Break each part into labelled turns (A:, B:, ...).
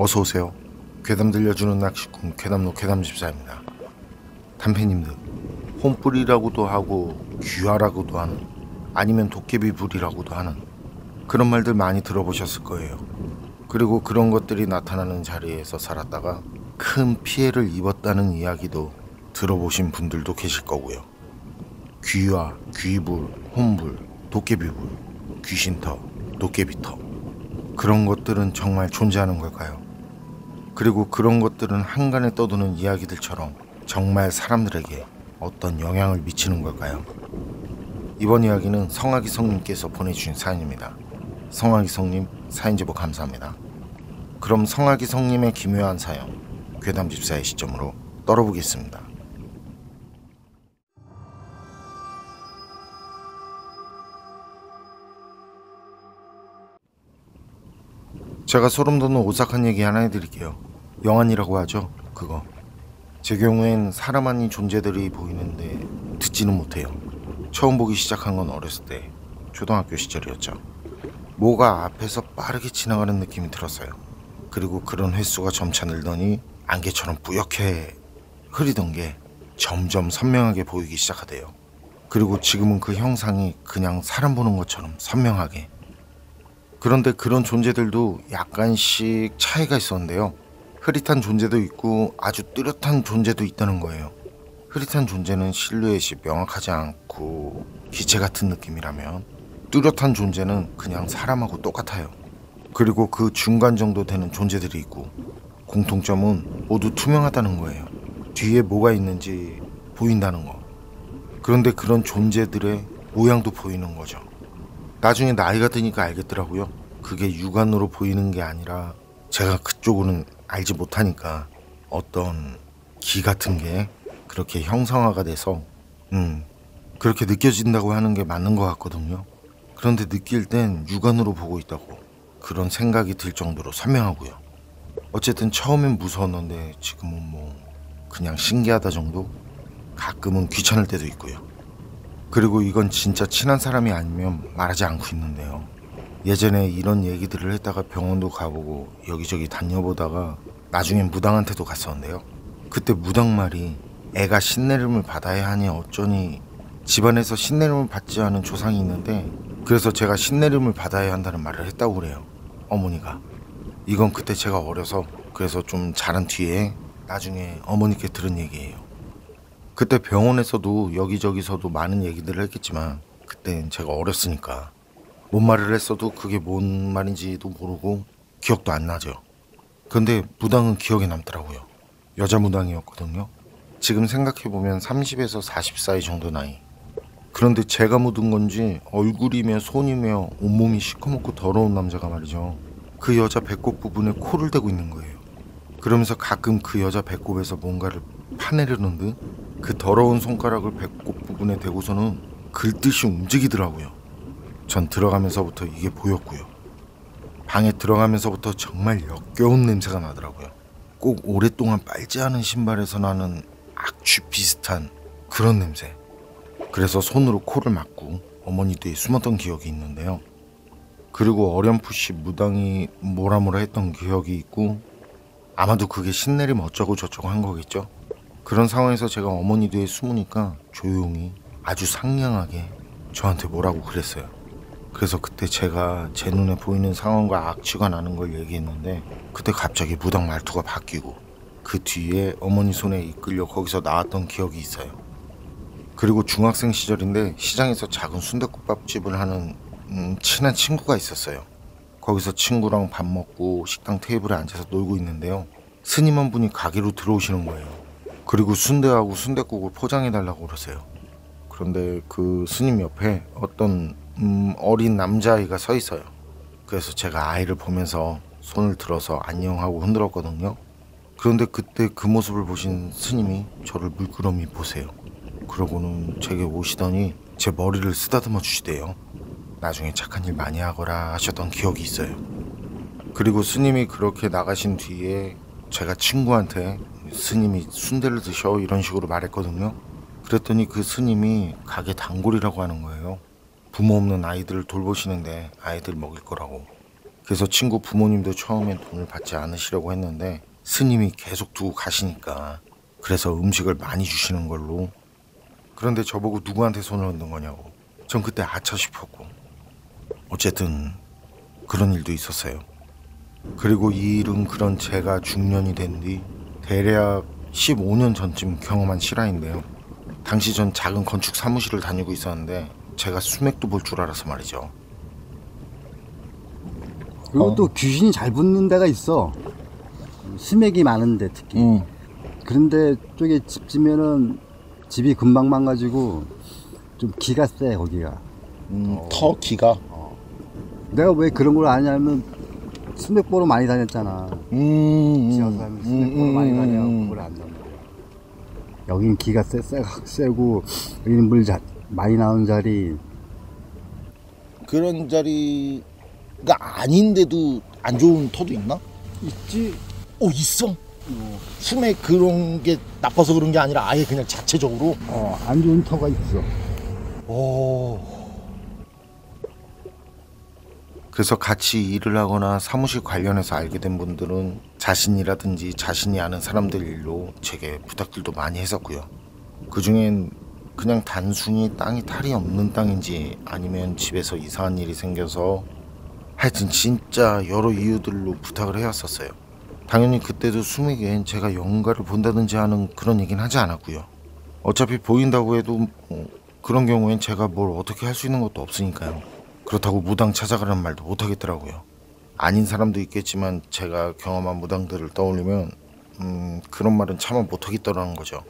A: 어서오세요. 괴담 들려주는 낚시꾼 괴담로 괴담집사입니다. 단팬님들, 혼불이라고도 하고 귀화라고도 하는, 아니면 도깨비불이라고도 하는 그런 말들 많이 들어보셨을 거예요. 그리고 그런 것들이 나타나는 자리에서 살았다가 큰 피해를 입었다는 이야기도 들어보신 분들도 계실 거고요. 귀화, 귀불, 혼불, 도깨비불, 귀신터, 도깨비터, 그런 것들은 정말 존재하는 걸까요? 그리고 그런 것들은 한간에 떠도는 이야기들처럼 정말 사람들에게 어떤 영향을 미치는 걸까요? 이번 이야기는 성악이 성님께서 보내주신 사연입니다. 성악이 성님 사연 제보 감사합니다. 그럼 성악이 성님의 기묘한 사연, 괴담집사의 시점으로 떨어보겠습니다. 제가 소름 돋는 오싹한 얘기 하나 해드릴게요. 영안이라고 하죠, 그거. 제 경우엔 사람 아닌 존재들이 보이는데 듣지는 못해요. 처음 보기 시작한 건 어렸을 때 초등학교 시절이었죠. 뭐가 앞에서 빠르게 지나가는 느낌이 들었어요. 그리고 그런 횟수가 점차 늘더니 안개처럼 뿌옇게 흐리던 게 점점 선명하게 보이기 시작하대요. 그리고 지금은 그 형상이 그냥 사람 보는 것처럼 선명하게. 그런데 그런 존재들도 약간씩 차이가 있었는데요. 흐릿한 존재도 있고 아주 뚜렷한 존재도 있다는 거예요. 흐릿한 존재는 실루엣이 명확하지 않고 기체 같은 느낌이라면, 뚜렷한 존재는 그냥 사람하고 똑같아요. 그리고 그 중간 정도 되는 존재들이 있고, 공통점은 모두 투명하다는 거예요. 뒤에 뭐가 있는지 보인다는 거. 그런데 그런 존재들의 모양도 보이는 거죠. 나중에 나이가 드니까 알겠더라고요. 그게 육안으로 보이는 게 아니라 제가 그쪽으로는 알지 못하니까 어떤 기 같은 게 그렇게 형상화가 돼서 그렇게 느껴진다고 하는 게 맞는 것 같거든요. 그런데 느낄 땐 육안으로 보고 있다고 그런 생각이 들 정도로 선명하고요. 어쨌든 처음엔 무서웠는데 지금은 뭐 그냥 신기하다 정도? 가끔은 귀찮을 때도 있고요. 그리고 이건 진짜 친한 사람이 아니면 말하지 않고 있는데요. 예전에 이런 얘기들을 했다가 병원도 가보고 여기저기 다녀보다가 나중엔 무당한테도 갔었는데요. 그때 무당 말이 애가 신내림을 받아야 하니 어쩌니 집안에서 신내림을 받지 않은 조상이 있는데, 그래서 제가 신내림을 받아야 한다는 말을 했다고 그래요. 어머니가. 이건 그때 제가 어려서, 그래서 좀 자란 뒤에 나중에 어머니께 들은 얘기예요. 그때 병원에서도 여기저기서도 많은 얘기들을 했겠지만 그땐 제가 어렸으니까 뭔 말을 했어도 그게 뭔 말인지도 모르고 기억도 안 나죠. 근데 무당은 기억에 남더라고요. 여자 무당이었거든요. 지금 생각해보면 30에서 40 사이 정도 나이. 그런데 제가 묻은 건지 얼굴이며 손이며 온몸이 시커멓고 더러운 남자가 말이죠, 그 여자 배꼽 부분에 코를 대고 있는 거예요. 그러면서 가끔 그 여자 배꼽에서 뭔가를 파내려는 듯 그 더러운 손가락을 배꼽 부분에 대고서는 긁듯이 움직이더라고요. 전 들어가면서부터 이게 보였고요. 방에 들어가면서부터 정말 역겨운 냄새가 나더라고요. 꼭 오랫동안 빨지 않은 신발에서 나는 악취 비슷한 그런 냄새. 그래서 손으로 코를 막고 어머니 뒤에 숨었던 기억이 있는데요. 그리고 어렴풋이 무당이 뭐라 했던 기억이 있고, 아마도 그게 신내림 어쩌고 저쩌고 한 거겠죠. 그런 상황에서 제가 어머니 뒤에 숨으니까 조용히 아주 상냥하게 저한테 뭐라고 그랬어요. 그래서 그때 제가 제 눈에 보이는 상황과 악취가 나는 걸 얘기했는데, 그때 갑자기 무당 말투가 바뀌고 그 뒤에 어머니 손에 이끌려 거기서 나왔던 기억이 있어요. 그리고 중학생 시절인데 시장에서 작은 순댓국밥집을 하는 친한 친구가 있었어요. 거기서 친구랑 밥 먹고 식당 테이블에 앉아서 놀고 있는데요. 스님 한 분이 가게로 들어오시는 거예요. 그리고 순대하고 순댓국을 포장해달라고 그러세요. 그런데 그 스님 옆에 어떤 어린 남자아이가 서 있어요. 그래서 제가 아이를 보면서 손을 들어서 안녕하고 흔들었거든요. 그런데 그때 그 모습을 보신 스님이 저를 물끄러미 보세요. 그러고는 제게 오시더니 제 머리를 쓰다듬어 주시대요. 나중에 착한 일 많이 하거라 하셨던 기억이 있어요. 그리고 스님이 그렇게 나가신 뒤에 제가 친구한테 스님이 순대를 드셔 이런 식으로 말했거든요. 그랬더니 그 스님이 가게 단골이라고 하는 거예요. 부모 없는 아이들을 돌보시는데 아이들 먹일 거라고. 그래서 친구 부모님도 처음엔 돈을 받지 않으시려고 했는데 스님이 계속 두고 가시니까 그래서 음식을 많이 주시는 걸로. 그런데 저보고 누구한테 손을 얹는 거냐고. 전 그때 아차 싶었고. 어쨌든 그런 일도 있었어요. 그리고 이 일은 그런 제가 중년이 된 뒤 대략 15년 전쯤 경험한 실화인데요. 당시 전 작은 건축 사무실을 다니고 있었는데 제가 수맥도 볼 줄 알아서 말이죠.
B: 그리고 또 귀신이 잘 붙는 데가 있어. 수맥이 많은데 특히. 그런데 쪽에 집 지면은 집이 금방 망가지고 좀 기가 세 거기가.
C: 터 기가.
B: 내가 왜 그런 걸 아냐면 수맥 보러 많이 다녔잖아. 지하수 가면 수맥 보러 많이 다녀. 그걸 안단 말이야. 여긴 기가 세고 여기는 물 많이 나오는 자리.
C: 그런 자리가 아닌데도 안 좋은 터도 있나?
B: 있지.
C: 있어? 숨에 그런 게 나빠서 그런 게 아니라 아예 그냥 자체적으로?
B: 안 좋은 터가 있어.
A: 그래서 같이 일을 하거나 사무실 관련해서 알게 된 분들은 자신이라든지 자신이 아는 사람들 일로 제게 부탁들도 많이 했었고요. 그중엔 그냥 단순히 땅이 탈이 없는 땅인지 아니면 집에서 이상한 일이 생겨서 하여튼 진짜 여러 이유들로 부탁을 해왔었어요. 당연히 그때도 수맥엔 제가 영가를 본다든지 하는 그런 얘기는 하지 않았고요. 어차피 보인다고 해도 그런 경우엔 제가 뭘 어떻게 할 수 있는 것도 없으니까요. 그렇다고 무당 찾아가라는 말도 못하겠더라고요. 아닌 사람도 있겠지만 제가 경험한 무당들을 떠올리면 그런 말은 차마 못하겠더라는 거죠.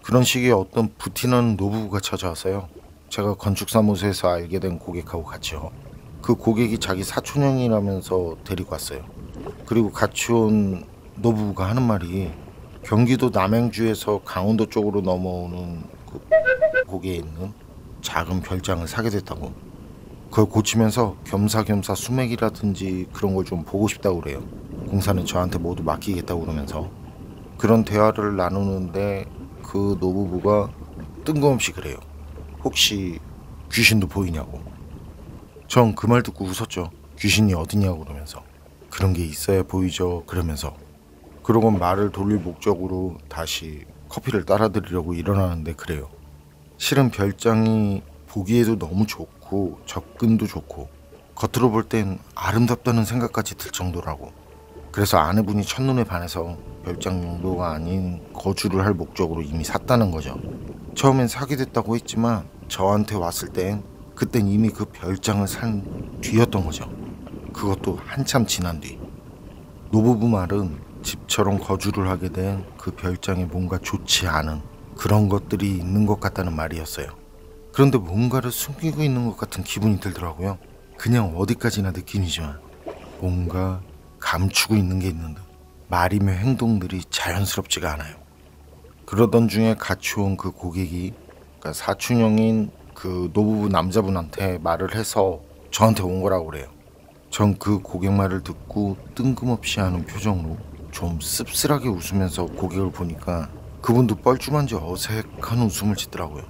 A: 그런 시기에 어떤 부티나는 노부부가 찾아와서요. 제가 건축사무소에서 알게 된 고객하고 같이요. 그 고객이 자기 사촌형이라면서 데리고 왔어요. 그리고 같이 온 노부부가 하는 말이 경기도 남양주에서 강원도 쪽으로 넘어오는 그 고개에 있는 작은 별장을 사게 됐다고. 그걸 고치면서 겸사겸사 수맥이라든지 그런 걸 좀 보고 싶다고 그래요. 공사는 저한테 모두 맡기겠다고 그러면서. 그런 대화를 나누는데 그 노부부가 뜬금없이 그래요. 혹시 귀신도 보이냐고. 전 그 말 듣고 웃었죠. 귀신이 어디냐고 그러면서. 그런 게 있어야 보이죠 그러면서. 그러고 말을 돌릴 목적으로 다시 커피를 따라드리려고 일어나는데 그래요. 실은 별장이 보기에도 너무 좋고 접근도 좋고 겉으로 볼 땐 아름답다는 생각까지 들 정도라고. 그래서 아내분이 첫눈에 반해서 별장 용도가 아닌 거주를 할 목적으로 이미 샀다는 거죠. 처음엔 사게 됐다고 했지만 저한테 왔을 땐 그땐 이미 그 별장을 산 뒤였던 거죠. 그것도 한참 지난 뒤. 노부부 말은 집처럼 거주를 하게 된 그 별장에 뭔가 좋지 않은 그런 것들이 있는 것 같다는 말이었어요. 그런데 뭔가를 숨기고 있는 것 같은 기분이 들더라고요. 그냥 어디까지나 느낌이지만 뭔가 감추고 있는 게 있는 듯. 말이며 행동들이 자연스럽지가 않아요. 그러던 중에 같이 온 그 고객이 그러니까 사촌형인 그 노부부 남자분한테 말을 해서 저한테 온 거라고 그래요. 전 그 고객 말을 듣고 뜬금없이 하는 표정으로 좀 씁쓸하게 웃으면서 고객을 보니까 그분도 뻘쭘한지 어색한 웃음을 짓더라고요.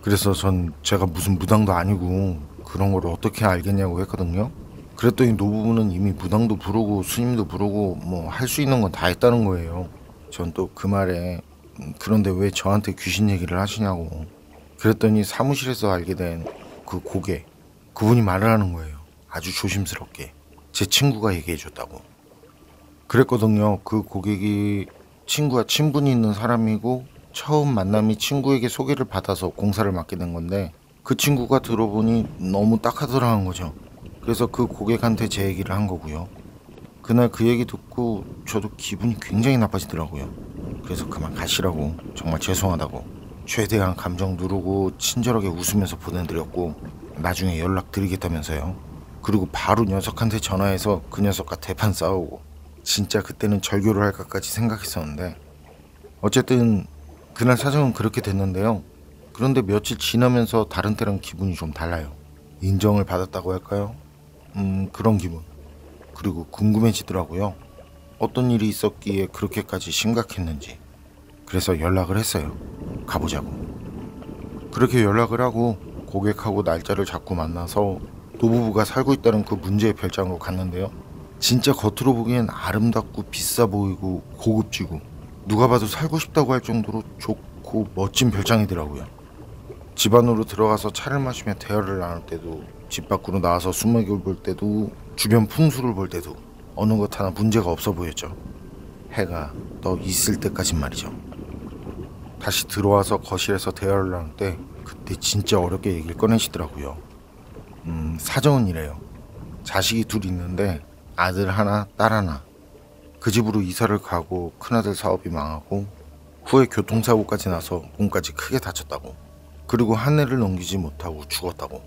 A: 그래서 전 제가 무슨 무당도 아니고 그런 걸 어떻게 알겠냐고 했거든요. 그랬더니 노부부는 이미 무당도 부르고 스님도 부르고 뭐 할 수 있는 건 다 했다는 거예요. 전 또 그 말에 그런데 왜 저한테 귀신 얘기를 하시냐고. 그랬더니 사무실에서 알게 된 그 고객, 그분이 말을 하는 거예요. 아주 조심스럽게 제 친구가 얘기해줬다고. 그랬거든요. 그 고객이 친구와 친분이 있는 사람이고 처음 만남이 친구에게 소개를 받아서 공사를 맡게 된 건데 그 친구가 들어보니 너무 딱하더라는 거죠. 그래서 그 고객한테 제 얘기를 한 거고요. 그날 그 얘기 듣고 저도 기분이 굉장히 나빠지더라고요. 그래서 그만 가시라고, 정말 죄송하다고 최대한 감정 누르고 친절하게 웃으면서 보내드렸고 나중에 연락드리겠다면서요. 그리고 바로 녀석한테 전화해서 그 녀석과 대판 싸우고 진짜 그때는 절교를 할까까지 생각했었는데 어쨌든 그날 사정은 그렇게 됐는데요. 그런데 며칠 지나면서 다른 때랑 기분이 좀 달라요. 인정을 받았다고 할까요? 그런 기분. 그리고 궁금해지더라고요. 어떤 일이 있었기에 그렇게까지 심각했는지. 그래서 연락을 했어요. 가보자고. 그렇게 연락을 하고 고객하고 날짜를 잡고 만나서 노부부가 살고 있다는 그 문제의 별장으로 갔는데요. 진짜 겉으로 보기엔 아름답고 비싸 보이고 고급지고 누가 봐도 살고 싶다고 할 정도로 좋고 멋진 별장이더라고요. 집 안으로 들어가서 차를 마시며 대화를 나눌 때도, 집 밖으로 나와서 수맥을 볼 때도, 주변 풍수를 볼 때도 어느 것 하나 문제가 없어 보였죠. 해가 떠 있을 때까진 말이죠. 다시 들어와서 거실에서 대화를 나눌 때 그때 진짜 어렵게 얘기를 꺼내시더라고요. 사정은 이래요. 자식이 둘 있는데 아들 하나, 딸 하나. 그 집으로 이사를 가고 큰아들 사업이 망하고 후에 교통사고까지 나서 몸까지 크게 다쳤다고. 그리고 한 해를 넘기지 못하고 죽었다고.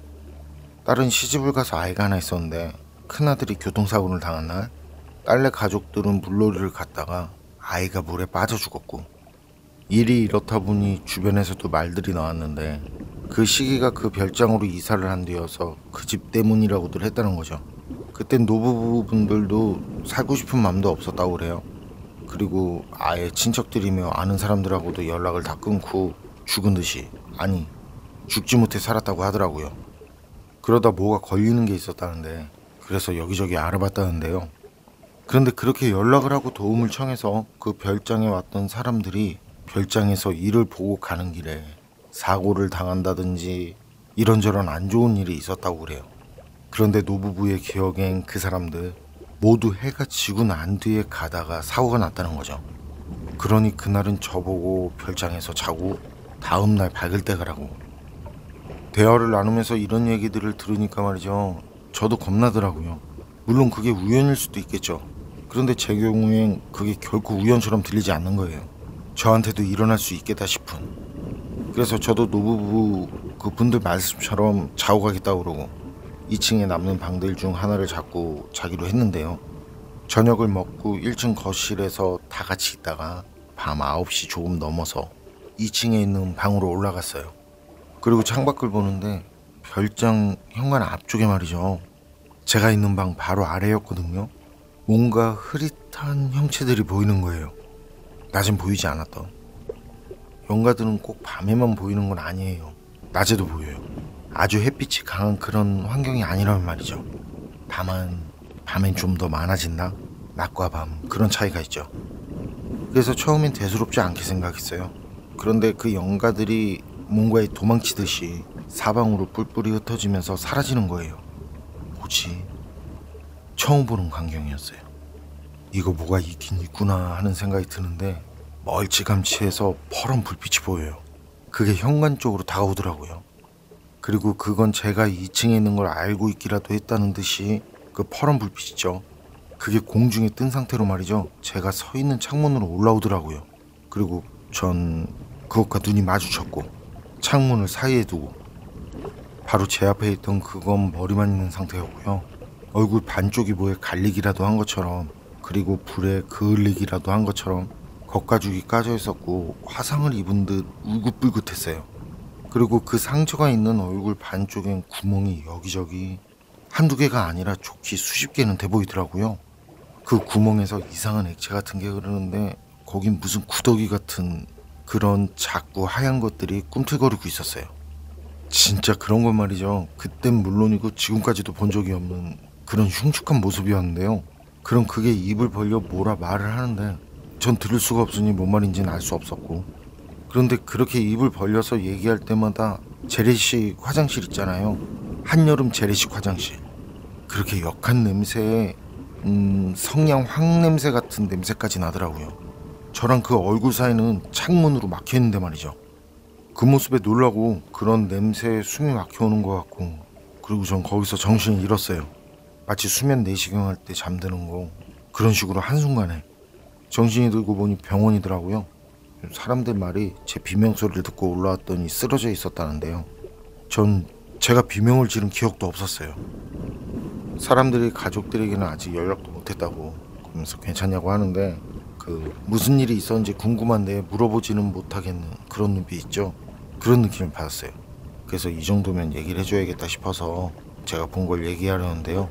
A: 딸은 시집을 가서 아이가 하나 있었는데 큰아들이 교통사고를 당한 날 딸네 가족들은 물놀이를 갔다가 아이가 물에 빠져 죽었고, 일이 이렇다 보니 주변에서도 말들이 나왔는데 그 시기가 그 별장으로 이사를 한 뒤여서 그 집 때문이라고들 했다는 거죠. 그땐 노부부분들도 살고 싶은 마음도 없었다고 그래요. 그리고 아예 친척들이며 아는 사람들하고도 연락을 다 끊고 죽은 듯이, 아니 죽지 못해 살았다고 하더라고요. 그러다 뭐가 걸리는 게 있었다는데 그래서 여기저기 알아봤다는데요. 그런데 그렇게 연락을 하고 도움을 청해서 그 별장에 왔던 사람들이 별장에서 일을 보고 가는 길에 사고를 당한다든지 이런저런 안 좋은 일이 있었다고 그래요. 그런데 노부부의 기억엔 그 사람들 모두 해가 지고 난 뒤에 가다가 사고가 났다는 거죠. 그러니 그날은 저보고 별장에서 자고 다음날 밝을 때 가라고. 대화를 나누면서 이런 얘기들을 들으니까 말이죠, 저도 겁나더라고요. 물론 그게 우연일 수도 있겠죠. 그런데 제 경우엔 그게 결코 우연처럼 들리지 않는 거예요. 저한테도 일어날 수 있겠다 싶은. 그래서 저도 노부부 그분들 말씀처럼 자고 가겠다고 그러고 2층에 남는 방들 중 하나를 잡고 자기로 했는데요. 저녁을 먹고 1층 거실에서 다 같이 있다가 밤 9시 조금 넘어서 2층에 있는 방으로 올라갔어요. 그리고 창밖을 보는데 별장 현관 앞쪽에 말이죠, 제가 있는 방 바로 아래였거든요. 뭔가 흐릿한 형체들이 보이는 거예요. 낮엔 보이지 않았던. 영가들은 꼭 밤에만 보이는 건 아니에요. 낮에도 보여요. 아주 햇빛이 강한 그런 환경이 아니라면 말이죠. 다만 밤엔 좀 더 많아진다? 낮과 밤 그런 차이가 있죠. 그래서 처음엔 대수롭지 않게 생각했어요. 그런데 그 영가들이 뭔가에 도망치듯이 사방으로 뿔뿔이 흩어지면서 사라지는 거예요. 뭐지? 처음 보는 광경이었어요. 이거 뭐가 있긴 있구나 하는 생각이 드는데 멀찌감치해서 퍼런 불빛이 보여요. 그게 현관 쪽으로 다가오더라고요. 그리고 그건 제가 2층에 있는 걸 알고 있기라도 했다는 듯이 그 퍼런 불빛 있죠, 그게 공중에 뜬 상태로 말이죠, 제가 서 있는 창문으로 올라오더라고요. 그리고 전 그것과 눈이 마주쳤고 창문을 사이에 두고 바로 제 앞에 있던 그건 머리만 있는 상태였고요. 얼굴 반쪽이 뭐에 갈리기라도 한 것처럼, 그리고 불에 그을리기라도 한 것처럼 겉가죽이 까져 있었고 화상을 입은 듯 울긋불긋했어요. 그리고 그 상처가 있는 얼굴 반쪽엔 구멍이 여기저기 한두 개가 아니라 좋게 수십 개는 돼 보이더라고요. 그 구멍에서 이상한 액체 같은 게 흐르는데 거긴 무슨 구더기 같은 그런 작고 하얀 것들이 꿈틀거리고 있었어요. 진짜 그런 건 말이죠, 그땐 물론이고 지금까지도 본 적이 없는 그런 흉측한 모습이었는데요. 그럼 그게 입을 벌려 뭐라 말을 하는데 전 들을 수가 없으니 뭔 말인지는 알 수 없었고, 그런데 그렇게 입을 벌려서 얘기할 때마다 재래식 화장실 있잖아요. 한여름 재래식 화장실. 그렇게 역한 냄새에 성냥 황 냄새 같은 냄새까지 나더라고요. 저랑 그 얼굴 사이는 창문으로 막혀있는데 말이죠. 그 모습에 놀라고 그런 냄새에 숨이 막혀오는 것 같고, 그리고 전 거기서 정신을 잃었어요. 마치 수면 내시경 할 때 잠드는 거 그런 식으로 한순간에 정신이 들고 보니 병원이더라고요. 사람들 말이 제 비명소리를 듣고 올라왔더니 쓰러져 있었다는데요. 전 제가 비명을 지른 기억도 없었어요. 사람들이 가족들에게는 아직 연락도 못했다고 그러면서 괜찮냐고 하는데 그 무슨 일이 있었는지 궁금한데 물어보지는 못하겠는 그런 눈빛 있죠. 그런 느낌을 받았어요. 그래서 이 정도면 얘기를 해줘야겠다 싶어서 제가 본 걸 얘기하려는데요.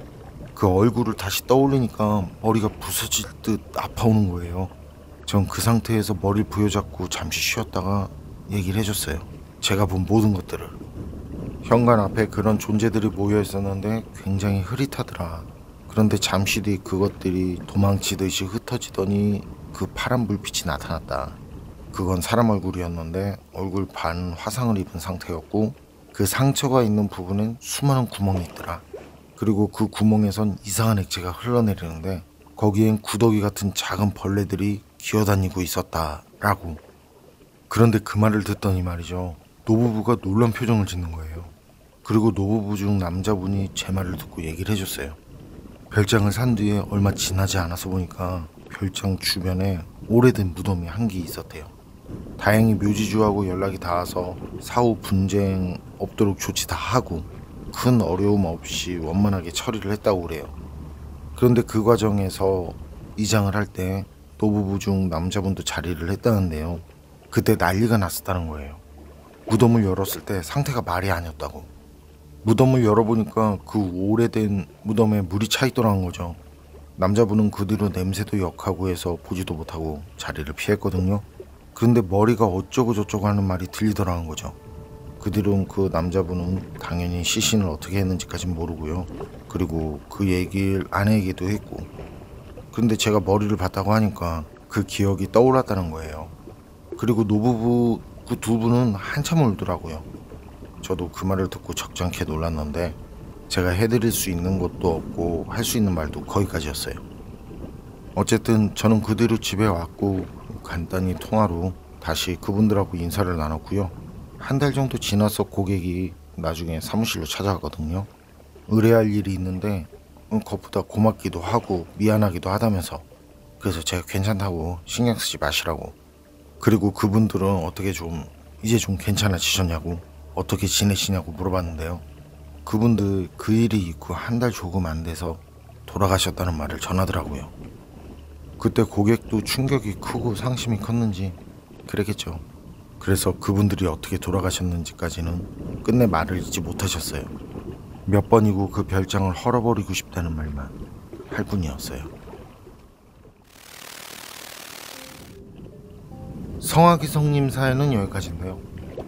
A: 그 얼굴을 다시 떠올리니까 머리가 부서질 듯 아파오는 거예요. 전 그 상태에서 머리를 부여잡고 잠시 쉬었다가 얘기를 해줬어요. 제가 본 모든 것들을. 현관 앞에 그런 존재들이 모여 있었는데 굉장히 흐릿하더라. 그런데 잠시 뒤 그것들이 도망치듯이 흩어지더니 그 파란 불빛이 나타났다. 그건 사람 얼굴이었는데 얼굴 반 화상을 입은 상태였고 그 상처가 있는 부분엔 수많은 구멍이 있더라. 그리고 그 구멍에선 이상한 액체가 흘러내리는데 거기엔 구더기 같은 작은 벌레들이 기어다니고 있었다라고. 그런데 그 말을 듣더니 말이죠, 노부부가 놀란 표정을 짓는 거예요. 그리고 노부부 중 남자분이 제 말을 듣고 얘기를 해줬어요. 별장을 산 뒤에 얼마 지나지 않아서 보니까 별장 주변에 오래된 무덤이 한 개 있었대요. 다행히 묘지주하고 연락이 닿아서 사후 분쟁 없도록 조치 다 하고 큰 어려움 없이 원만하게 처리를 했다고 그래요. 그런데 그 과정에서 이장을 할 때 노부부 중 남자분도 자리를 했다는데요. 그때 난리가 났었다는 거예요. 무덤을 열었을 때 상태가 말이 아니었다고. 무덤을 열어보니까 그 오래된 무덤에 물이 차 있더라는 거죠. 남자분은 그 뒤로 냄새도 역하고 해서 보지도 못하고 자리를 피했거든요. 그런데 머리가 어쩌고 저쩌고 하는 말이 들리더라는 거죠. 그 뒤로는 그 남자분은 당연히 시신을 어떻게 했는지까지는 모르고요. 그리고 그 얘기를 아내에게도 했고. 그런데 제가 머리를 봤다고 하니까 그 기억이 떠올랐다는 거예요. 그리고 노부부 그 두 분은 한참 울더라고요. 저도 그 말을 듣고 적잖게 놀랐는데 제가 해드릴 수 있는 것도 없고 할 수 있는 말도 거기까지였어요. 어쨌든 저는 그 뒤로 집에 왔고 간단히 통화로 다시 그분들하고 인사를 나눴고요. 한 달 정도 지나서 고객이 나중에 사무실로 찾아가거든요. 의뢰할 일이 있는데 그것보다 고맙기도 하고 미안하기도 하다면서. 그래서 제가 괜찮다고 신경 쓰지 마시라고. 그리고 그분들은 어떻게 좀 이제 좀 괜찮아지셨냐고, 어떻게 지내시냐고 물어봤는데요. 그분들 그 일이 있고 한 달 조금 안 돼서 돌아가셨다는 말을 전하더라고요. 그때 고객도 충격이 크고 상심이 컸는지 그랬겠죠. 그래서 그분들이 어떻게 돌아가셨는지까지는 끝내 말을 잇지 못하셨어요. 몇 번이고 그 별장을 헐어버리고 싶다는 말만 할 뿐이었어요. 성아기성님 사연은 여기까지인데요.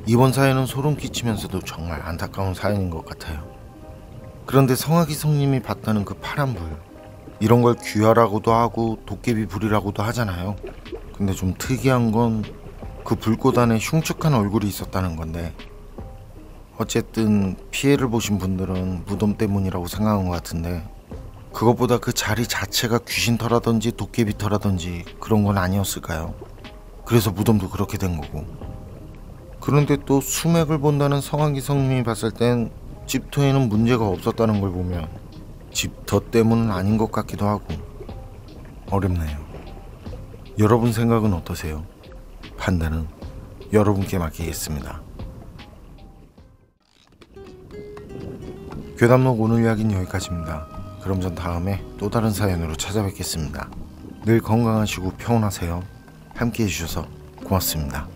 A: 이번 사연은 소름 끼치면서도 정말 안타까운 사연인 것 같아요. 그런데 성아기성님이 봤다는 그 파란 불, 이런 걸 귀하라고도 하고 도깨비 불이라고도 하잖아요. 근데 좀 특이한 건 그 불꽃 안에 흉측한 얼굴이 있었다는 건데, 어쨌든 피해를 보신 분들은 무덤 때문이라고 생각한 것 같은데 그것보다 그 자리 자체가 귀신터라든지 도깨비터라든지 그런 건 아니었을까요? 그래서 무덤도 그렇게 된 거고. 그런데 또 수맥을 본다는 성한기성님이 봤을 땐 집터에는 문제가 없었다는 걸 보면 집터 때문은 아닌 것 같기도 하고 어렵네요. 여러분 생각은 어떠세요? 판단은 여러분께 맡기겠습니다. 괴담록 오늘 이야기는 여기까지입니다. 그럼 전 다음에 또 다른 사연으로 찾아뵙겠습니다. 늘 건강하시고 평온하세요. 함께 해주셔서 고맙습니다.